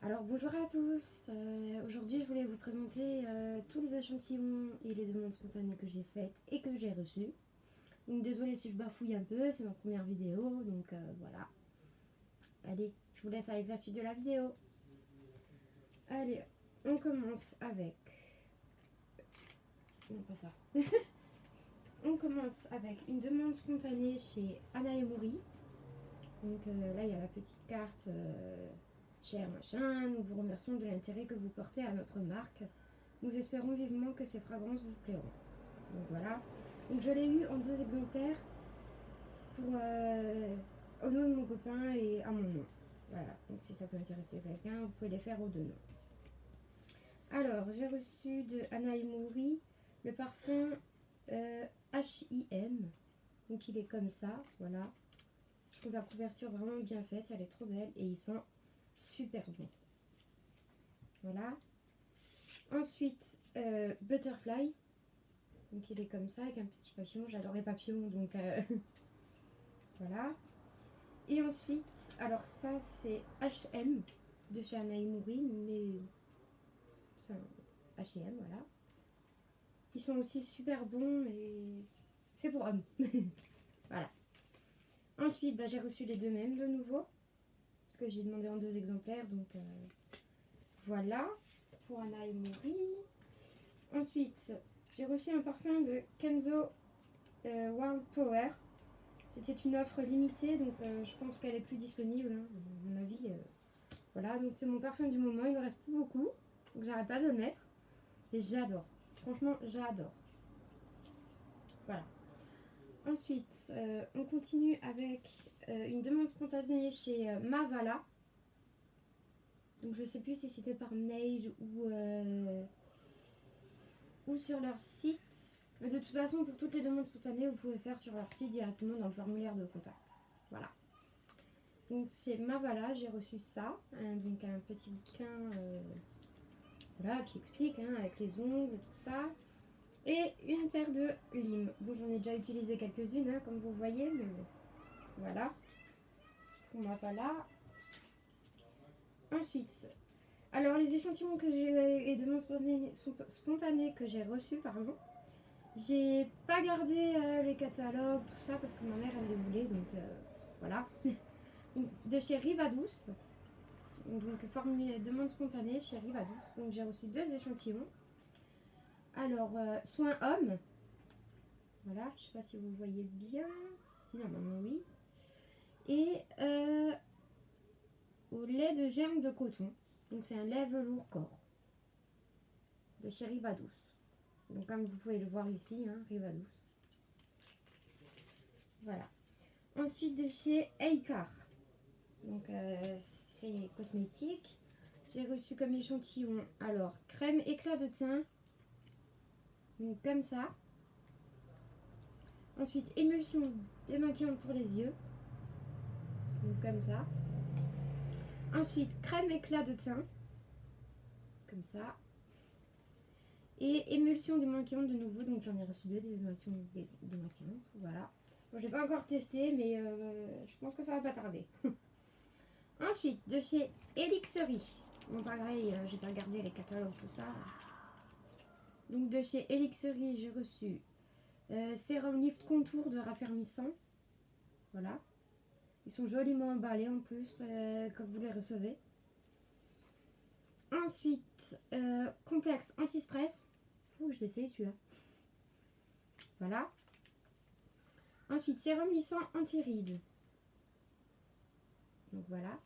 Alors bonjour à tous, aujourd'hui je voulais vous présenter tous les échantillons et les demandes spontanées que j'ai faites et que j'ai reçues. Donc désolée si je bafouille un peu, c'est ma première vidéo, donc voilà. Allez, je vous laisse avec la suite de la vidéo. Allez, on commence avec... Non, pas ça. On commence avec une demande spontanée chez Anna Emouri. Donc là il y a la petite carte... Cher machin, nous vous remercions de l'intérêt que vous portez à notre marque. Nous espérons vivement que ces fragrances vous plairont. Donc voilà. Donc je l'ai eu en 2 exemplaires pour au nom de mon copain et à mon nom. Voilà. Donc si ça peut intéresser quelqu'un, vous pouvez les faire aux 2 noms. Alors j'ai reçu de Anna Emouri le parfum H.I.M. Donc il est comme ça, voilà. Je trouve la couverture vraiment bien faite, elle est trop belle et il sent super bon. Voilà. Ensuite, Butterfly. Donc il est comme ça avec un petit papillon. J'adore les papillons, donc voilà. Et ensuite, alors ça c'est H&M de chez Anna Emouri, mais enfin H&M, voilà. Ils sont aussi super bons, mais c'est pour hommes. Voilà. Ensuite, j'ai reçu les deux mêmes de nouveau, parce que j'ai demandé en 2 exemplaires, donc voilà pour Anna Emouri. Ensuite, j'ai reçu un parfum de Kenzo World Power. C'était une offre limitée, donc je pense qu'elle est plus disponible, hein, à mon avis. Voilà, donc c'est mon parfum du moment, il ne me reste plus beaucoup, donc j'arrête pas de le mettre. Et j'adore, franchement j'adore. Voilà. Ensuite, on continue avec une demande spontanée chez Mavala. Donc je sais plus si c'était par mail ou sur leur site. Mais de toute façon, pour toutes les demandes spontanées, vous pouvez faire sur leur site directement dans le formulaire de contact. Voilà. Donc chez Mavala, j'ai reçu ça, donc un petit bouquin voilà, qui explique avec les ongles et tout ça. Et une paire de limes. Bon, j'en ai déjà utilisé quelques-unes, comme vous voyez, mais bon, voilà. Pour Mavala. Ensuite, alors les échantillons que j'ai et demandes spontanées que j'ai reçus, pardon. J'ai pas gardé les catalogues, tout ça, parce que ma mère elle les voulait, donc voilà. De chez Rivadouce. Donc formule demande spontanée chez Rivadouce. Donc j'ai reçu 2 échantillons. Alors soin homme. Voilà, je sais pas si vous voyez bien. Si normalement oui. Et au lait de germe de coton. Donc c'est un lait velours corps. De chez Rivadouce. Donc comme vous pouvez le voir ici, Rivadouce. Voilà. Ensuite de chez Eikar. Donc c'est cosmétique. J'ai reçu comme échantillon alors crème éclat de teint. Donc comme ça. Ensuite émulsion démaquillante pour les yeux. Donc comme ça. Ensuite crème éclat de teint. Comme ça. Et émulsion démaquillante de nouveau. Donc j'en ai reçu 2 des émulsions démaquillantes. Voilà. Bon, j'ai pas encore testé mais je pense que ça va pas tarder. Ensuite de chez Elixerie. Bon pareil, j'ai pas regardé les catalogues tout ça. Donc de chez Elixerie, j'ai reçu sérum lift contour de raffermissant. Voilà. Ils sont joliment emballés en plus quand vous les recevez. Ensuite, complexe anti-stress. Faut que je l'essaye celui-là. Voilà. Ensuite, sérum lissant anti-rides. Donc voilà.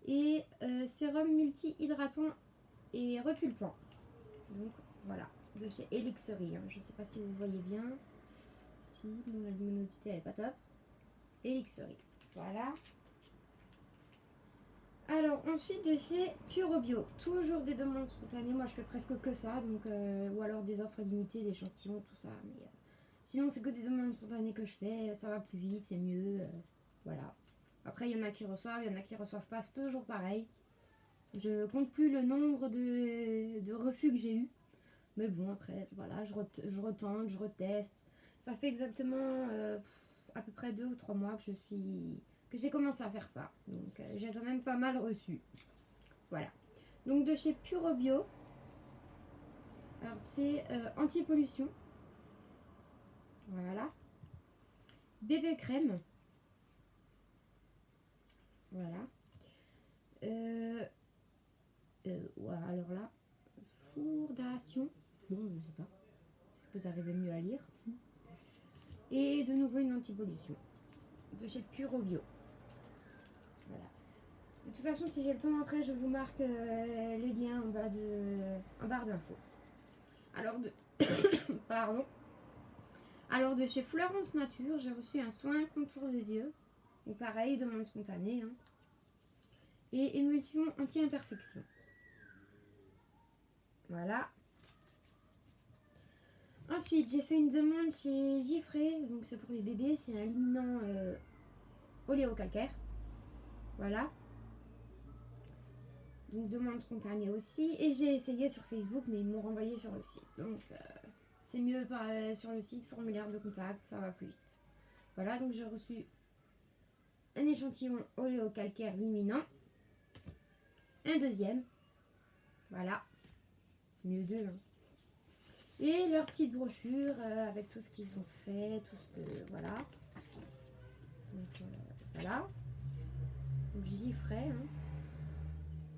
Et sérum multi-hydratant et repulpant. Donc voilà. De chez Elixerie. Je ne sais pas si vous voyez bien. Si, bon, la luminosité elle est pas top. Elixerie. Voilà. Alors ensuite de chez Pure Bio, toujours des demandes spontanées, moi je fais presque que ça, donc ou alors des offres limitées, d'échantillons, tout ça, mais sinon c'est que des demandes spontanées que je fais, ça va plus vite, c'est mieux, voilà. Après il y en a qui reçoivent, il y en a qui reçoivent pas, c'est toujours pareil. Je compte plus le nombre de refus que j'ai eu, mais bon après voilà, je retente, je reteste. Ça fait exactement à peu près 2 ou 3 mois que j'ai commencé à faire ça. Donc j'ai quand même pas mal reçu. Voilà. Donc de chez Puro Bio. Alors c'est anti-pollution. Voilà. Bébé crème. Voilà. Ouais, alors là, fourdation. Bon, je sais pas. Est-ce que vous arrivez mieux à lire? Et de nouveau une anti-pollution. De chez Puro Bio. Voilà. De toute façon, si j'ai le temps après, je vous marque les liens en barre d'infos. Alors de... Pardon. Alors de chez Florence Nature, j'ai reçu un soin contour des yeux. Donc pareil, demande spontanée. Hein. Et émulsion anti-imperfection. Voilà. Ensuite, j'ai fait une demande chez Giffré. Donc c'est pour les bébés, c'est un luminant oléocalcaire. Voilà. Donc demande spontanée aussi. Et j'ai essayé sur Facebook, mais ils m'ont renvoyé sur le site. Donc c'est mieux sur le site, formulaire de contact, ça va plus vite. Voilà, donc j'ai reçu un échantillon oléocalcaire luminant. Un deuxième. Voilà. C'est mieux deux. Hein. Et leur petite brochure avec tout ce qu'ils ont fait, tout ce que... Voilà. Donc voilà. Donc j'y ferai. Hein.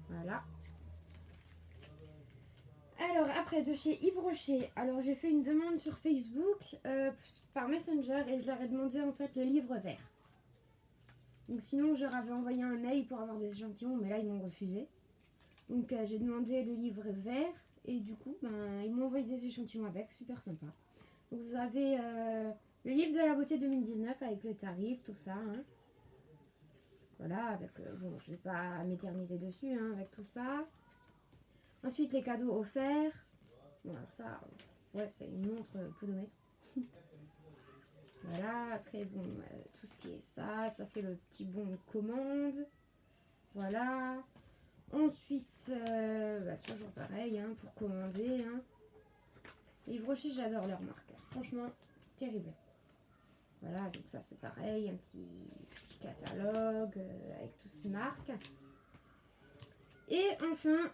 Voilà. Alors après de chez Yves Rocher, alors j'ai fait une demande sur Facebook par Messenger et je leur ai demandé en fait le livre vert. Donc sinon je leur avais envoyé un mail pour avoir des échantillons mais là ils m'ont refusé. Donc j'ai demandé le livre vert et du coup ben, ils m'ont envoyé des échantillons avec, super sympa. Donc vous avez le livre de la beauté 2019 avec le tarif, tout ça. Hein. Voilà, avec bon je vais pas m'éterniser dessus hein, avec tout ça. Ensuite, les cadeaux offerts. Bon, alors ça, ouais, c'est une montre podomètre. Voilà, après, bon, tout ce qui est ça. Ça, c'est le petit bon de commande. Voilà. Ensuite, toujours pareil, hein, pour commander. Hein. Yves Rocher, j'adore leur marque. Franchement, terrible. Voilà, donc ça, c'est pareil. Un petit catalogue avec tout ce qui marque. Et enfin...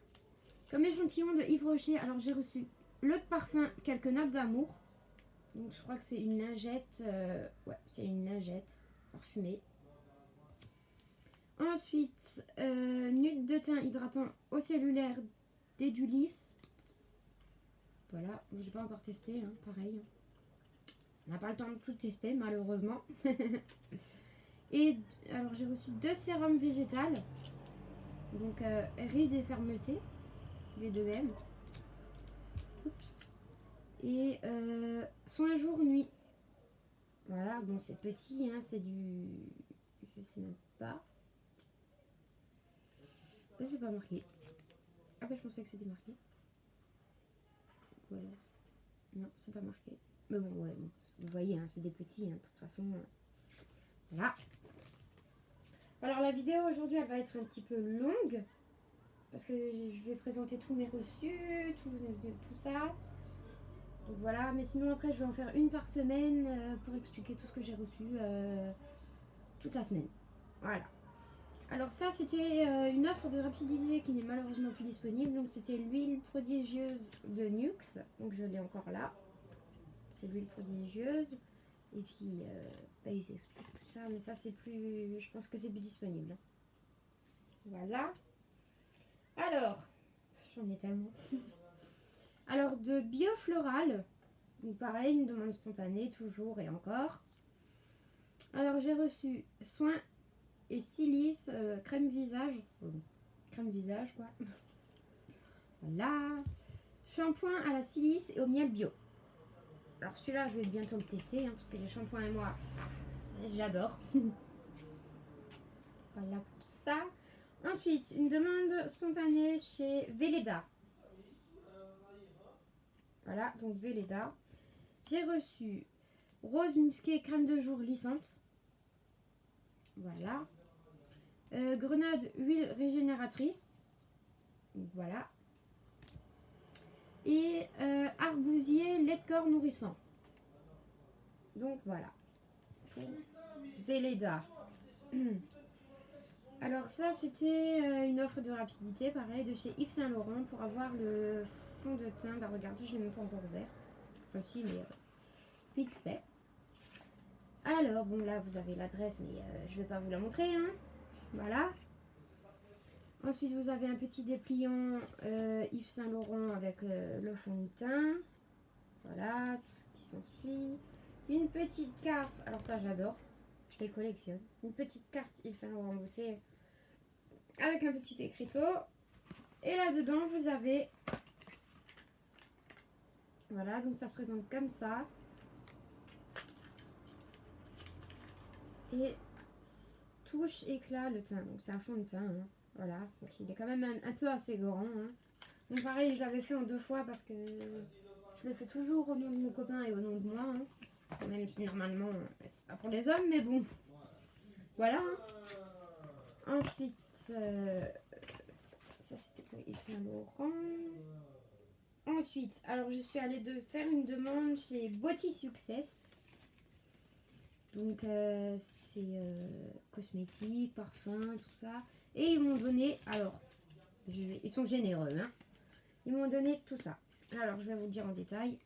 Comme échantillon de Yves Rocher, alors j'ai reçu l'eau de parfum, quelques notes d'amour. Donc je crois que c'est une lingette. Ouais, c'est une lingette parfumée. Ensuite, nude de teint hydratant au cellulaire d'Edulis. Voilà, j'ai pas encore testé, hein, pareil. On n'a pas le temps de tout tester, malheureusement. Et alors j'ai reçu 2 sérums végétales. Donc rides et fermeté. Les deux mêmes. Oups. Et soin jour-nuit. Voilà, bon c'est petit, hein, c'est du... Je sais même pas. Là c'est pas marqué. Ah bah je pensais que c'était marqué. Voilà. Non, c'est pas marqué. Mais bon, ouais, bon, vous voyez, hein, c'est des petits, hein, de toute façon. Voilà. Alors la vidéo aujourd'hui, elle va être un petit peu longue. Parce que je vais présenter tous mes reçus, tout ça. Donc voilà, mais sinon après je vais en faire une par semaine pour expliquer tout ce que j'ai reçu toute la semaine. Voilà. Alors ça c'était une offre de Rapidisé qui n'est malheureusement plus disponible. Donc c'était l'huile prodigieuse de Nux. Donc je l'ai encore là. C'est l'huile prodigieuse. Et puis ils expliquent tout ça. Mais ça c'est plus... Je pense que c'est plus disponible. Voilà. Alors, j'en ai tellement. Alors de Biofloral. Donc pareil, une demande spontanée, toujours et encore. Alors j'ai reçu soin et silice, crème visage. Crème visage quoi. Voilà. Shampoing à la silice et au miel bio. Alors celui-là je vais bientôt le tester hein, parce que les shampoings et moi j'adore. Voilà pour ça. Ensuite une demande spontanée chez Velleda. Voilà donc Velleda. J'ai reçu rose musquée crème de jour lissante. Voilà. Grenade huile régénératrice. Donc, voilà. Et arbousier lait de corps nourrissant. Donc voilà. Velleda. Alors ça, c'était une offre de rapidité, pareil, de chez Yves Saint Laurent pour avoir le fond de teint. Bah regardez, je l'ai même pas encore ouvert. Enfin si, mais vite fait. Alors, bon là, vous avez l'adresse, mais je vais pas vous la montrer, hein. Voilà. Ensuite, vous avez un petit dépliant Yves Saint Laurent avec le fond de teint. Voilà, tout ce qui s'ensuit. Une petite carte, alors ça j'adore, je les collectionne. Une petite carte Yves Saint Laurent beauté avec un petit écriteau. Et là-dedans, vous avez... Voilà, donc ça se présente comme ça. Et touche éclat le teint. Donc c'est un fond de teint. Hein. Voilà, donc il est quand même un peu assez grand. Hein. Donc pareil, je l'avais fait en 2 fois parce que je le fais toujours au nom de mon copain et au nom de moi. Hein. Même si normalement, c'est pas pour les hommes, mais bon. Voilà. Hein. Ensuite, ça c'était pour Yves Saint Laurent. Ensuite, alors je suis allée faire une demande chez Body Success. Donc c'est cosmétiques, parfums, tout ça. Et ils m'ont donné, alors, ils sont généreux, hein. Ils m'ont donné tout ça. Alors je vais vous le dire en détail.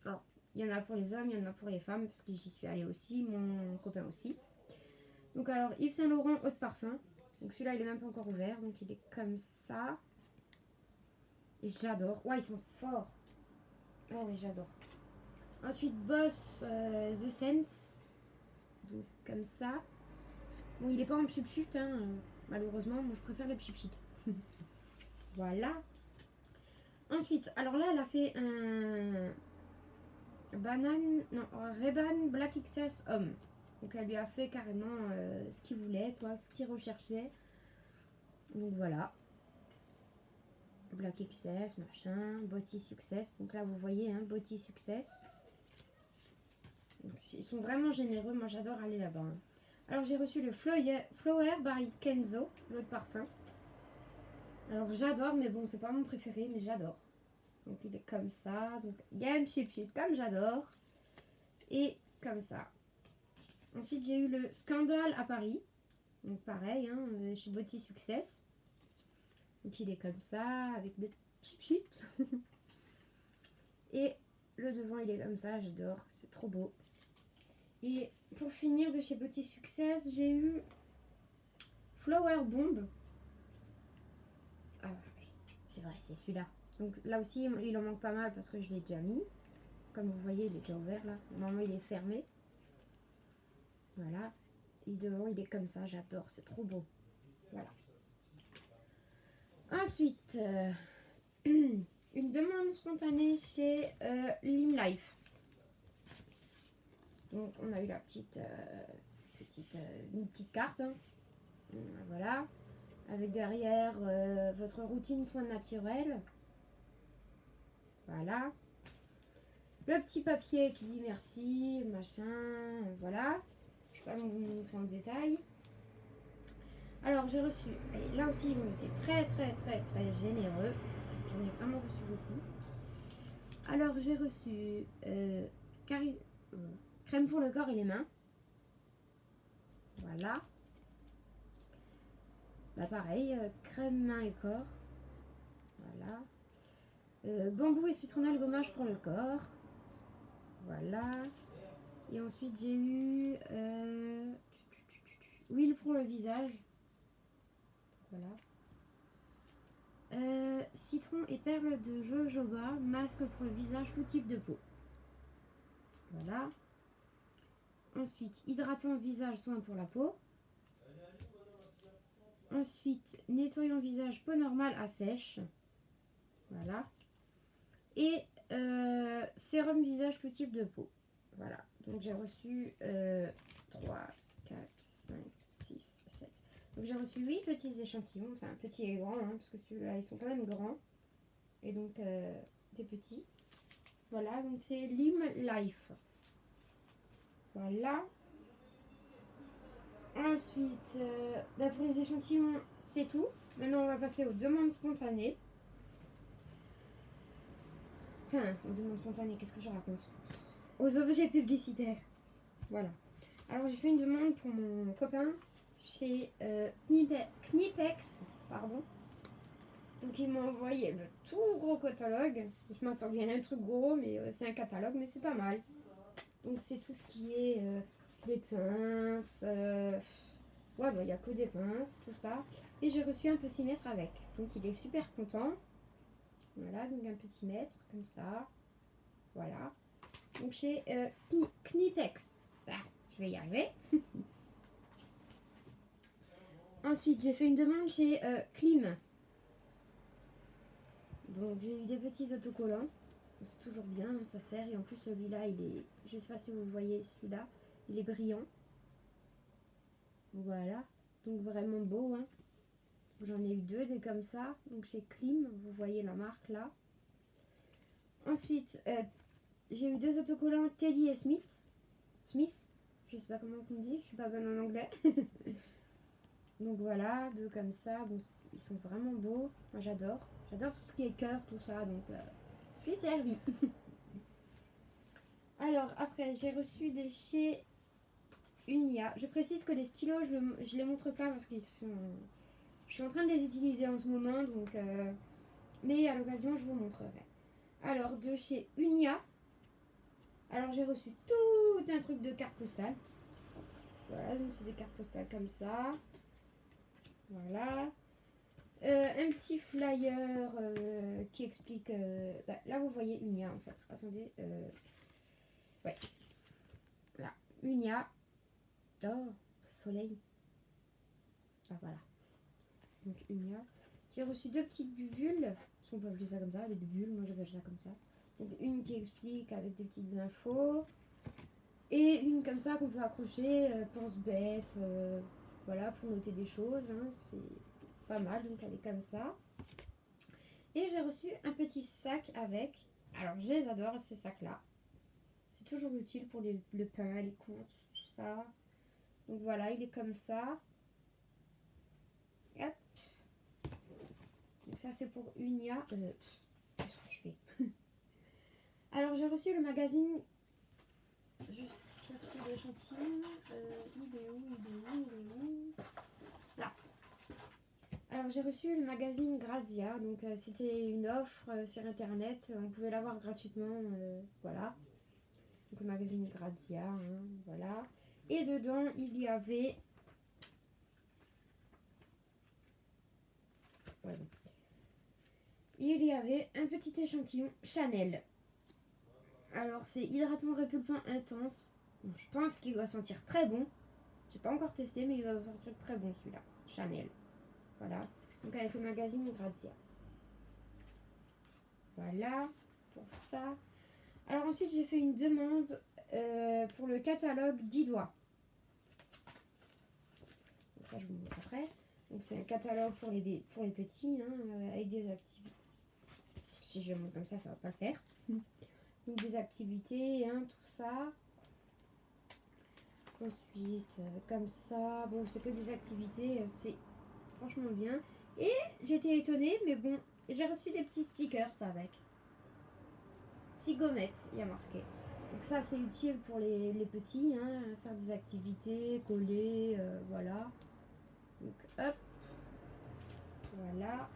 Alors, il y en a pour les hommes, il y en a pour les femmes, parce que j'y suis allée aussi, mon copain aussi. Donc alors, Yves Saint Laurent eau de parfum. Donc celui-là, il est même pas encore ouvert, donc il est comme ça. Et j'adore. Ouais, ils sont forts. Oh oui, j'adore. Ensuite, Boss The Scent. Donc comme ça. Bon, il est pas en pchit, hein. Malheureusement, moi je préfère le pchit. Voilà. Ensuite, alors là, elle a fait un banane, non, Ray-Ban Black XS Homme. Donc elle lui a fait carrément ce qu'il voulait, quoi, ce qu'il recherchait. Donc voilà. Black XS, machin, Body Success. Donc là, vous voyez, hein, Body Success. Donc, ils sont vraiment généreux. Moi, j'adore aller là-bas. Hein. Alors, j'ai reçu le Flower by Kenzo, l'eau de parfum. Alors, j'adore, mais bon, c'est pas mon préféré, mais j'adore. Donc, il est comme ça. Donc, il y a un chip comme j'adore. Et comme ça. Ensuite, j'ai eu le Scandale à Paris. Donc, pareil, hein, chez Body Success. Donc, il est comme ça, avec des chip. Et le devant, il est comme ça, j'adore. C'est trop beau. Et pour finir de chez Body Success, j'ai eu Flower Bomb. Ah oui, c'est vrai, c'est celui-là. Donc là aussi, il en manque pas mal parce que je l'ai déjà mis. Comme vous voyez, il est déjà ouvert là. Normalement, il est fermé. Voilà. Et devant, il est comme ça, j'adore, c'est trop beau. Voilà. Ensuite, une demande spontanée chez Limelife. Donc on a eu la une petite carte. Hein. Voilà. Avec derrière votre routine soins naturels. Voilà. Le petit papier qui dit merci, machin, voilà. Je ne vais pas vous montrer en détail. Alors j'ai reçu, et là aussi ils ont été très généreux. J'en ai vraiment reçu beaucoup. Alors j'ai reçu crème pour le corps et les mains. Voilà. Bah pareil, crème main et corps. Voilà. Bambou et citronnelle gommage pour le corps. Voilà. Et ensuite j'ai eu huile pour le visage. Voilà. Citron et perles de jojoba, masque pour le visage, tout type de peau. Voilà. Ensuite, hydratant visage, soin pour la peau. Ensuite, nettoyant visage, peau normale à sèche. Voilà. Et sérum visage, tout type de peau. Voilà. Donc j'ai reçu 3, 4, 5, 6, 7. Donc j'ai reçu 8 petits échantillons, enfin petits et grands, hein, parce que ceux-là ils sont quand même grands. Et donc des petits. Voilà, donc c'est Limelife. Voilà. Ensuite, pour les échantillons, c'est tout. Maintenant on va passer aux demandes spontanées. Enfin, aux demandes spontanées, qu'est-ce que je raconte? Aux objets publicitaires. Voilà. Alors j'ai fait une demande pour mon copain chez Knipex, pardon. Donc il m'a envoyé le tout gros catalogue. Je m'attendais à un truc gros, mais c'est un catalogue, mais c'est pas mal. Donc c'est tout ce qui est les pinces. Ouais, bah il n'y a que des pinces, tout ça. Et j'ai reçu un petit mètre avec. Donc il est super content. Voilà, donc un petit mètre, comme ça. Voilà. Donc chez Knipex. Ah, je vais y arriver. Ensuite, j'ai fait une demande chez Klim. Donc j'ai eu des petits autocollants. C'est toujours bien, hein, ça sert. Et en plus celui-là, il est... Je sais pas si vous voyez celui-là. Il est brillant. Voilà. Donc vraiment beau. Hein. J'en ai eu deux des comme ça. Donc chez Klim, vous voyez la marque là. Ensuite, j'ai eu deux autocollants Teddy et Smith. Je sais pas comment on dit, je suis pas bonne en anglais. Donc voilà, deux comme ça. Bon, ils sont vraiment beaux. Moi j'adore. J'adore tout ce qui est cœur, tout ça. Donc c'est servi. Alors après, j'ai reçu de chez Unia. Je précise que les stylos, je les montre pas parce qu'ils sont... Je suis en train de les utiliser en ce moment. Donc, mais à l'occasion, je vous montrerai. Alors, de chez Unia. Alors, j'ai reçu tout un truc de cartes postales. Voilà, donc c'est des cartes postales comme ça. Voilà. Un petit flyer qui explique... bah, là, vous voyez Unia, en fait. Attendez. Ouais. Là. Unia. Oh, ce soleil. Ah, voilà. Donc, Unia. J'ai reçu deux petites bubules. On peut appeler ça comme ça, des bubules. Moi, j'appelle ça comme ça. Donc, une qui explique avec des petites infos. Et une comme ça qu'on peut accrocher, pense-bête. Voilà, pour noter des choses. Hein. C'est pas mal, donc elle est comme ça. Et j'ai reçu un petit sac avec. Alors, je les adore, ces sacs-là. C'est toujours utile pour le pain, les courses, tout ça. Donc voilà, il est comme ça. Hop. Donc ça, c'est pour Unia. Qu'est-ce que je fais? Alors, j'ai reçu le magazine. Juste chercher l'échantillon. Il est où? Là. Alors, j'ai reçu le magazine Grazia. Donc, c'était une offre sur internet. On pouvait l'avoir gratuitement. Voilà. Donc, le magazine Grazia. Hein, voilà. Et dedans, il y avait. Voilà. Il y avait un petit échantillon Chanel. Alors, c'est hydratant répulpant intense. Donc, je pense qu'il doit sentir très bon. J'ai pas encore testé, mais il doit sentir très bon celui-là. Chanel. Voilà. Donc, avec le magazine Grazia. Voilà. Pour ça. Alors, ensuite, j'ai fait une demande pour le catalogue 10 doigts. Donc, ça, je vous montre après. Donc, c'est un catalogue pour les petits, hein, avec des activités. Si je le montre comme ça va pas le faire. Donc, des activités, hein, tout ça. Ensuite, comme ça, bon, c'est que des activités, c'est franchement bien. Et j'étais étonnée, mais bon, j'ai reçu des petits stickers avec. 6 gommettes, il y a marqué. Donc ça, c'est utile pour les petits, hein, faire des activités, coller, voilà. Donc hop, voilà.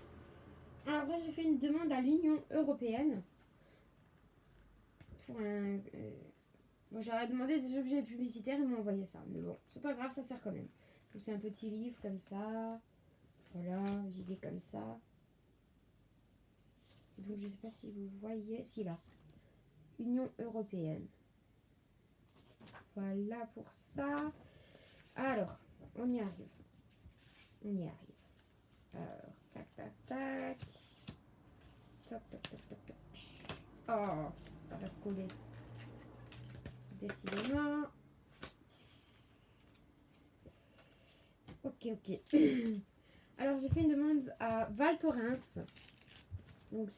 Alors après, j'ai fait une demande à l'Union européenne pour un... Bon, j'aurais demandé des objets publicitaires, ils m'ont envoyé ça. Mais bon, c'est pas grave, ça sert quand même. Donc c'est un petit livre comme ça. Voilà, j'ai des comme ça. Donc je sais pas si vous voyez. Si là. Union européenne. Voilà pour ça. Alors, on y arrive. On y arrive. Alors, tac, tac, tac. Toc, toc, toc, toc, toc. Oh, ça va se coller. Décidément. Ok, ok. Alors, j'ai fait une demande à Val Thorens. Donc,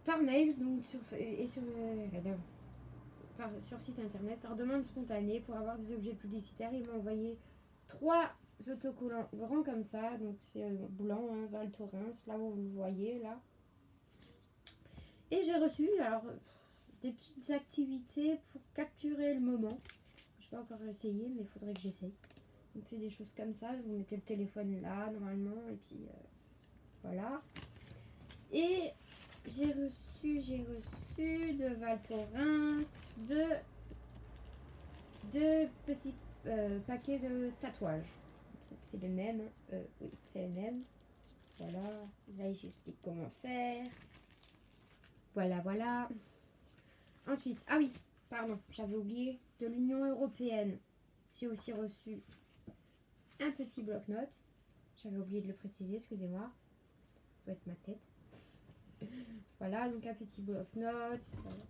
par mail, donc sur site internet, par demande spontanée pour avoir des objets publicitaires. Ils m'ont envoyé 3 autocollants grands comme ça. Donc, c'est blanc, hein, Val Thorens. Là, vous voyez, là. Et j'ai reçu, alors, des petites activités pour capturer le moment. Je pas encore essayé, mais il faudrait que j'essaye. Donc c'est des choses comme ça. Vous mettez le téléphone là, normalement, et puis voilà. Et j'ai reçu de Val Thorens deux petits paquets de tatouages. C'est les mêmes. Oui, c'est les mêmes. Voilà. Là, j'explique comment faire. Voilà, voilà. Ensuite, ah oui, pardon, j'avais oublié, de l'Union européenne. J'ai aussi reçu un petit bloc-notes. J'avais oublié de le préciser, excusez-moi. Ça doit être ma tête. Voilà, donc un petit bloc-notes. Voilà.